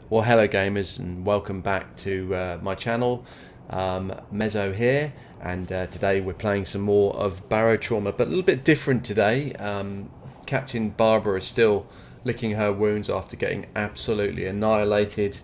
Well, hello gamers, and welcome back to my channel. Mezzo here, and today we're playing some more of Barotrauma, but a little bit different today. Captain Barbara is still licking her wounds after getting absolutely annihilated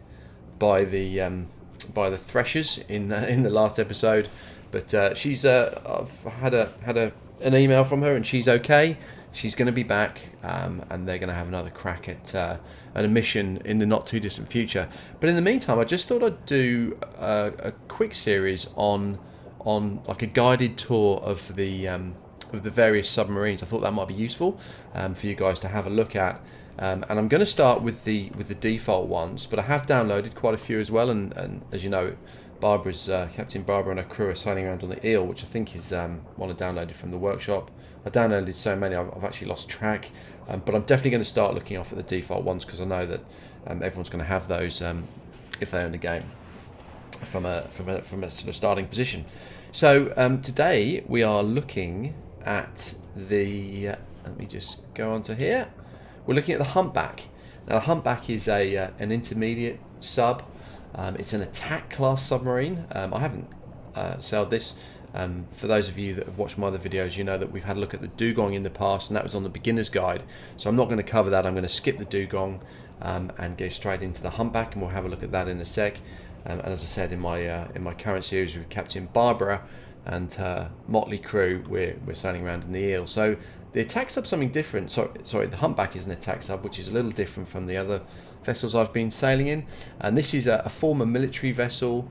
by the Threshers in the last episode. But I've had an email from her, and she's okay. She's going to be back, and they're going to have another crack at a mission in the not too distant future. But in the meantime, I just thought I'd do a quick series on like a guided tour of the various submarines. I thought that might be useful for you guys to have a look at. And I'm going to start with the default ones, but I have downloaded quite a few as well. And as you know, Captain Barbara and her crew are sailing around on the Eel, which I think is one I downloaded from the workshop. I downloaded so many I've actually lost track, but I'm definitely going to start looking off at the default ones because I know that everyone's going to have those if they own the game from a sort of starting position. So today we are looking at the let me just go on to here. We're looking at the Humpback. Now the Humpback is an intermediate sub. It's an attack class submarine. I haven't sailed this. For those of you that have watched my other videos, you know that we've had a look at the Dugong in the past, and that was on the beginner's guide. So I'm not going to cover that. I'm going to skip the Dugong and go straight into the Humpback, and we'll have a look at that in a sec. And as I said in my current series with Captain Barbara and her motley crew, we're sailing around in the Eel. So the attack sub's something different. Sorry, the Humpback is an attack sub, which is a little different from the other vessels I've been sailing in. And this is a former military vessel.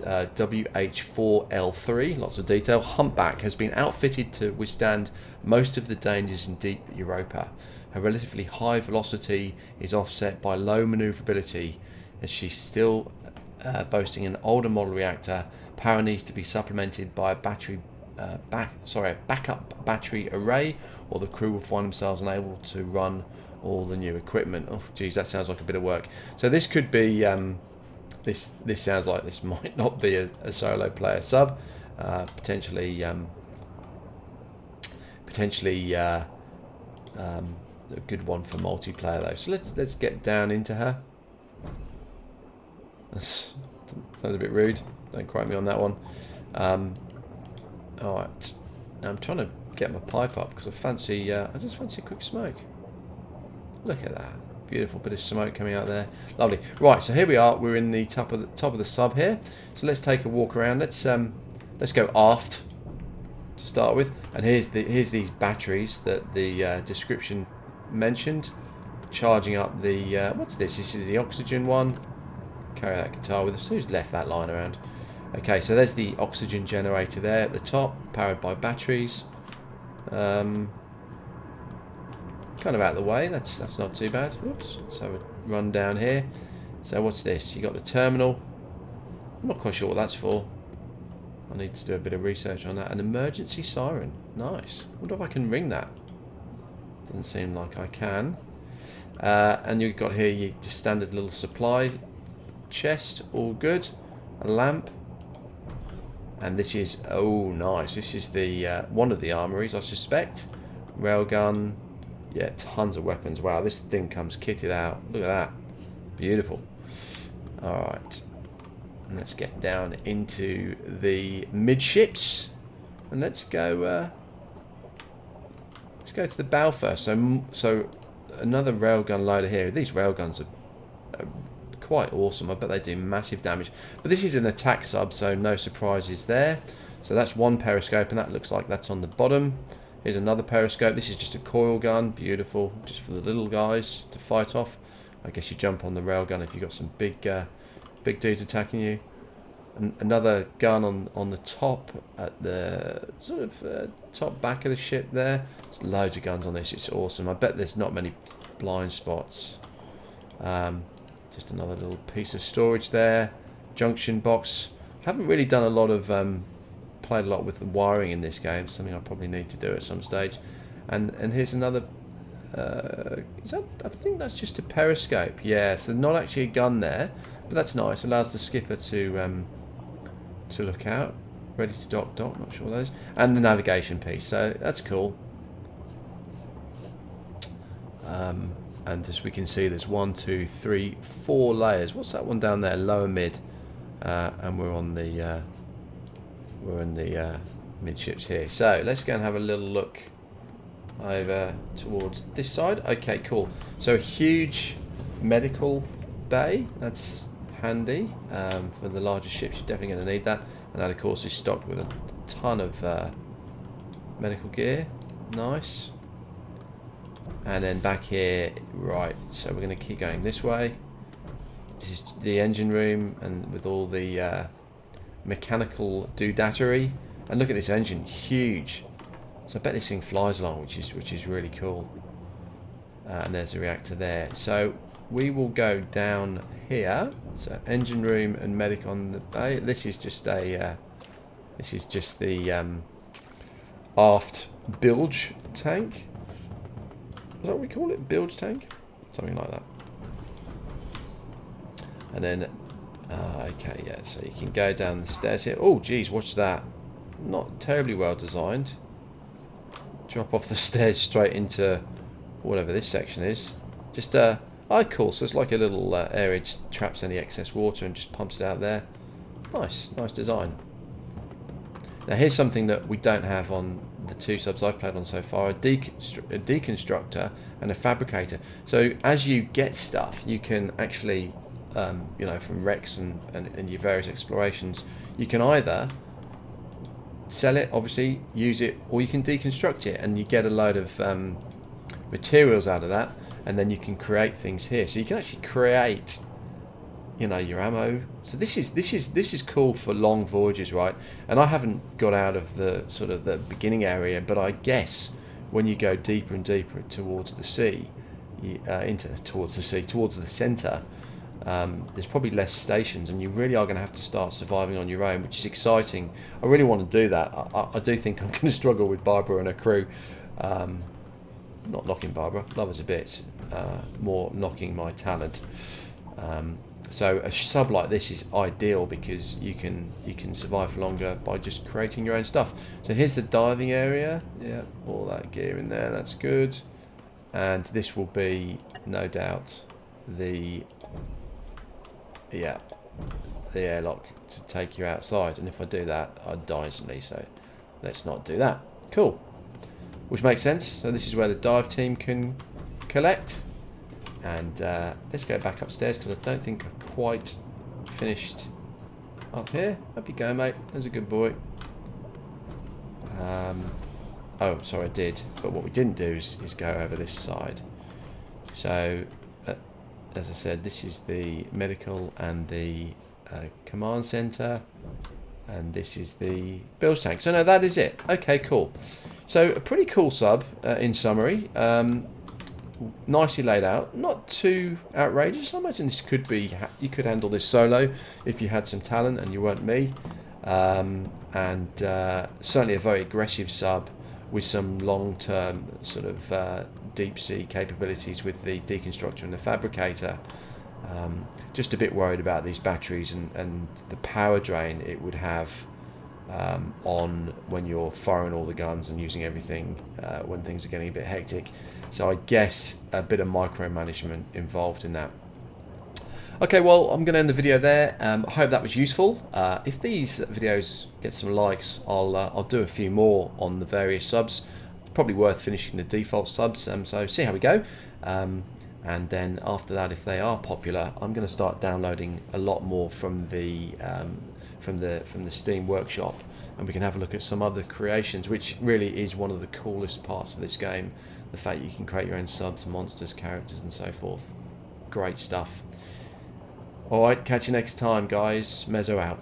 WH4L3, lots of detail. Humpback has been outfitted to withstand most of the dangers in deep Europa. Her relatively high velocity is offset by low maneuverability, as she's still boasting an older model reactor. Power needs to be supplemented by a backup battery array, or the crew will find themselves unable to run all the new equipment. Oh, geez, that sounds like a bit of work. So this could be. This sounds like this might not be a solo player sub, potentially a good one for multiplayer though. So let's get down into her. That sounds a bit rude. Don't quote me on that one. All right, now I'm trying to get my pipe up because I just fancy a quick smoke. Look at that. Beautiful bit of smoke coming out there. Lovely. Right, so here we are. We're in the top of the sub here. So let's take a walk around. Let's go aft to start with. And here's these batteries that the description mentioned. Charging up the what's this? This is the oxygen one. Carry that guitar with us. Who's left that lying around? Okay, so there's the oxygen generator there at the top, powered by batteries. Kind of out of the way, that's not too bad. Oops, let's have a run down here. So what's this? You got the terminal. I'm not quite sure what that's for. I need to do a bit of research on that. An emergency siren. Nice. I wonder if I can ring that. Doesn't seem like I can. And you've got here your just standard little supply chest. All good. A lamp. And this is, oh nice. This is the one of the armories, I suspect. Railgun. Yeah, tons of weapons. Wow, this thing comes kitted out. Look at that. Beautiful. Alright. Let's get down into the midships. And let's go to the bow first. So another railgun loader here. These railguns are quite awesome. I bet they do massive damage. But this is an attack sub, so no surprises there. So that's one periscope, and that looks like that's on the bottom. Here's another periscope. This is just a coil gun. Beautiful. Just for the little guys to fight off. I guess you jump on the railgun if you've got some big dudes attacking you. And another gun on the top at the sort of top back of the ship there. There's loads of guns on this. It's awesome. I bet there's not many blind spots. Just another little piece of storage there. Junction box. Haven't really done a lot of... played a lot with the wiring in this game, something I probably need to do at some stage. And here's another I think that's just a periscope. Yeah, so not actually a gun there, but that's nice. Allows the skipper to look out. Ready to dock, not sure what that is. And the navigation piece, so that's cool. And and as we can see, there's 1, 2, 3, 4 layers. What's that one down there? Lower mid, and we're on the midships here. So let's go and have a little look over towards this side. Okay, cool. So a huge medical bay. That's handy for the larger ships. You're definitely going to need that. And that, of course, is stocked with a ton of medical gear. Nice. And then back here, right, so we're going to keep going this way. This is the engine room, and with all the mechanical doodattery. And look at this engine, huge. So I bet this thing flies along, which is really cool. And there's a reactor there. So we will go down here. So engine room and medic on the bay. This is just a the aft bilge tank. Is that what we call it? Bilge tank? Something like that. And then, okay, yeah, so you can go down the stairs here. Oh, geez, what's that? Not terribly well designed. Drop off the stairs straight into whatever this section is. Just, oh, cool. So it's like a little area, just traps any excess water and just pumps it out there. Nice, nice design. Now, here's something that we don't have on the 2 subs I've played on so far, a deconstructor and a fabricator. So as you get stuff, you can actually, you know, from wrecks and your various explorations, you can either sell it, obviously, use it, or you can deconstruct it, and you get a load of materials out of that, and then you can create things here. So you can actually create, you know, your ammo. So this is cool for long voyages, right? And I haven't got out of the sort of the beginning area, but I guess when you go deeper and deeper towards the sea, towards the centre, there's probably less stations, and you really are going to have to start surviving on your own, which is exciting. I really want to do that. I do think I'm going to struggle with Barbara and her crew. Not knocking Barbara, love her a bit, more knocking my talent. So a sub like this is ideal because you can survive for longer by just creating your own stuff. So here's the diving area. Yeah, all that gear in there, that's good. And this will be, no doubt, the airlock to take you outside. And if I do that, I'd die instantly, so let's not do that. Cool. Which makes sense. So this is where the dive team can collect. And let's go back upstairs because I don't think I've quite finished up here. Up you go, mate. There's a good boy. Oh, sorry, I did. But what we didn't do is go over this side. So, as I said, this is the medical and the command center. And this is the bilge tank. So, no, that is it. Okay, cool. So, a pretty cool sub, in summary. Nicely laid out, not too outrageous. I imagine this could be, you could handle this solo if you had some talent and you weren't me. Certainly a very aggressive sub with some long-term sort of deep sea capabilities with the deconstructor and the fabricator. Just a bit worried about these batteries and the power drain it would have on when you're firing all the guns and using everything when things are getting a bit hectic. So I guess a bit of micromanagement involved in that. Okay, well, I'm going to end the video there. I hope that was useful. If these videos get some likes, I'll do a few more on the various subs. It's probably worth finishing the default subs, so see how we go. And then after that, if they are popular, I'm going to start downloading a lot more from the Steam workshop, and we can have a look at some other creations, which really is one of the coolest parts of this game. The fact you can create your own subs, monsters, characters, and so forth. Great stuff. Alright, catch you next time, guys. Mezzo out.